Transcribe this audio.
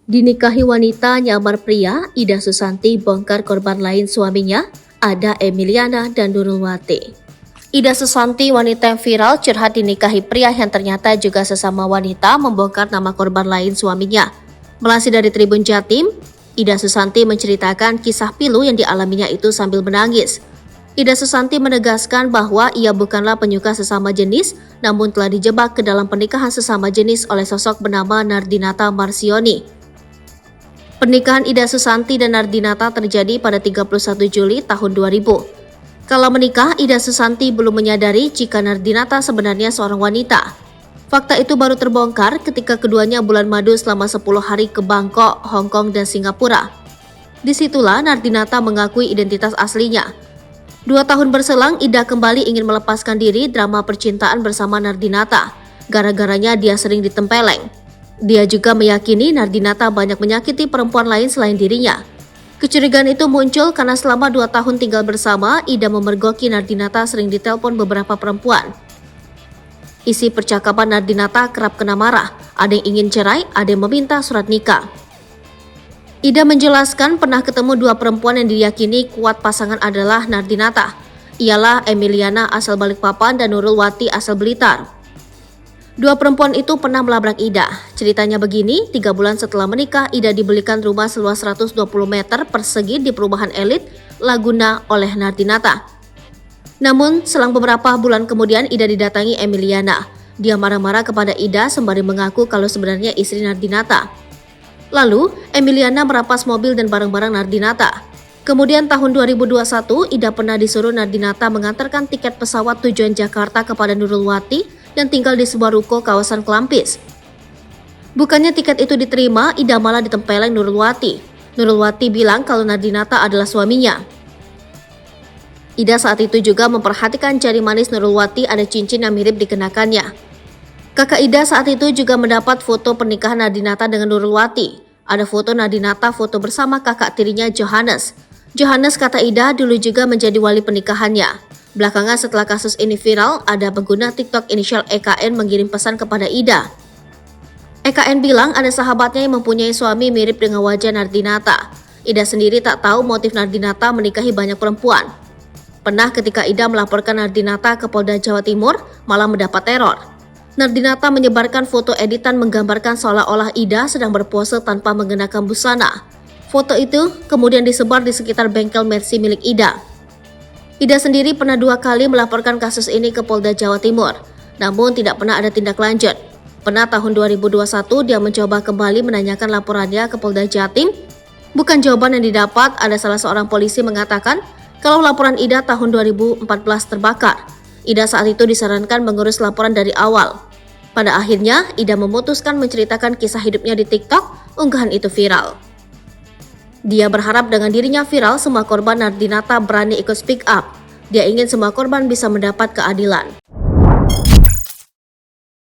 Dinikahi wanita nyamar pria, Ida Susanti bongkar korban lain suaminya, Ada Emiliana dan Nurulwati. Ida Susanti, wanita yang viral curhat dinikahi pria yang ternyata juga sesama wanita, membongkar nama korban lain suaminya. Melansir dari Tribun Jatim, Ida Susanti menceritakan kisah pilu yang dialaminya itu sambil menangis. Ida Susanti menegaskan bahwa ia bukanlah penyuka sesama jenis, namun telah dijebak ke dalam pernikahan sesama jenis oleh sosok bernama Nardinata Marsioni. Pernikahan Ida Susanti dan Nardinata terjadi pada 31 Juli tahun 2000. Kala menikah, Ida Susanti belum menyadari jika Nardinata sebenarnya seorang wanita. Fakta itu baru terbongkar ketika keduanya bulan madu selama 10 hari ke Bangkok, Hong Kong, dan Singapura. Disitulah Nardinata mengakui identitas aslinya. 2 tahun berselang, Ida kembali ingin melepaskan diri drama percintaan bersama Nardinata. Gara-garanya dia sering ditempeleng. Dia juga meyakini Nardinata banyak menyakiti perempuan lain selain dirinya. Kecurigaan itu muncul karena selama 2 tahun tinggal bersama, Ida memergoki Nardinata sering ditelepon beberapa perempuan. Isi percakapan Nardinata kerap kena marah, ada yang ingin cerai, ada yang meminta surat nikah. Ida menjelaskan pernah ketemu 2 perempuan yang diyakini kuat pasangan adalah Nardinata. Ialah Emiliana asal Balikpapan dan Nurulwati asal Blitar. 2 perempuan itu pernah melabrak Ida. Ceritanya begini, 3 bulan setelah menikah, Ida dibelikan rumah seluas 120 meter persegi di perumahan elit Laguna oleh Nardinata. Namun, selang beberapa bulan kemudian Ida didatangi Emiliana. Dia marah-marah kepada Ida sembari mengaku kalau sebenarnya istri Nardinata. Lalu, Emiliana merampas mobil dan barang-barang Nardinata. Kemudian tahun 2021, Ida pernah disuruh Nardinata mengantarkan tiket pesawat tujuan Jakarta kepada Nurulwati dan tinggal di sebuah ruko kawasan Kelampis. Bukannya tiket itu diterima, Ida malah ditempeleng Nurulwati. Nurulwati bilang kalau Nardinata adalah suaminya. Ida saat itu juga memperhatikan jari manis Nurulwati ada cincin yang mirip dikenakannya. Kakak Ida saat itu juga mendapat foto pernikahan Nardinata dengan Nurulwati. Ada foto Nardinata foto bersama kakak tirinya Johannes. Johannes, kata Ida, dulu juga menjadi wali pernikahannya. Belakangan setelah kasus ini viral, ada pengguna TikTok inisial EKN mengirim pesan kepada Ida. EKN bilang ada sahabatnya yang mempunyai suami mirip dengan wajah Nardinata. Ida sendiri tak tahu motif Nardinata menikahi banyak perempuan. Pernah ketika Ida melaporkan Nardinata ke Polda Jawa Timur, malah mendapat teror. Nardinata menyebarkan foto editan menggambarkan seolah-olah Ida sedang berpose tanpa mengenakan busana. Foto itu kemudian disebar di sekitar bengkel Mercy milik Ida. Ida sendiri pernah 2 kali melaporkan kasus ini ke Polda Jawa Timur, namun tidak pernah ada tindak lanjut. Pernah tahun 2021 dia mencoba kembali menanyakan laporannya ke Polda Jatim. Bukan jawaban yang didapat, ada salah seorang polisi mengatakan kalau laporan Ida tahun 2014 terbakar. Ida saat itu disarankan mengurus laporan dari awal. Pada akhirnya, Ida memutuskan menceritakan kisah hidupnya di TikTok, unggahan itu viral. Dia berharap dengan dirinya viral, semua korban Nardinata berani ikut speak up. Dia ingin semua korban bisa mendapat keadilan.